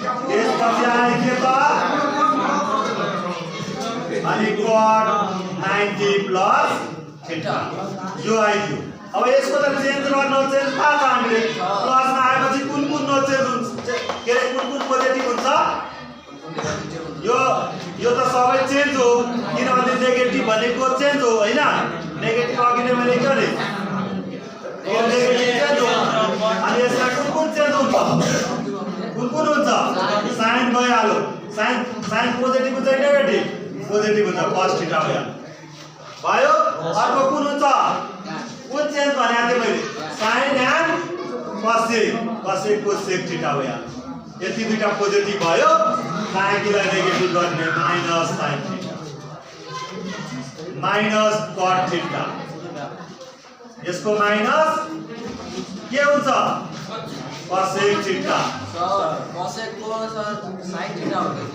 त्यसपछि आयो के त अनि cot 90 प्लस थीटा यो आइयो। अब यसको त चेन्ज र नो चेन्ज थाहा छ हामीले। प्लस मा आएपछि कुन नो चेन्ज हुन्छ के रे कुन पोजिटिभ हुन्छ यो त सबै चेन्ज हो किनभने नेगेटिभ भनेको चेन्ज हो हैन। नेगेटिभ अघि नै मैले के भने यो नेगेटिभ चेन्ज हो अनि यसमा कुन चेन्ज हुन्छ कुन हुन्छ साइन भइहाल्यो। साइन पोजिटिभ हुन्छ नेगेटिभ पोजिटिभ हुन्छ cos थीटा भयो। अर्को कुन हुन्छ कुन चेन्ज भने थिए मैले sine and cosec cosec theta भयो। यति दुईटा पोजिटिभ भयो बाँकीलाई नेगेटिभ गर्ने minus sine theta minus cot theta यसको माइनस के हुन्छ cosec थीटा सर cosec को सर sin थीटा हो।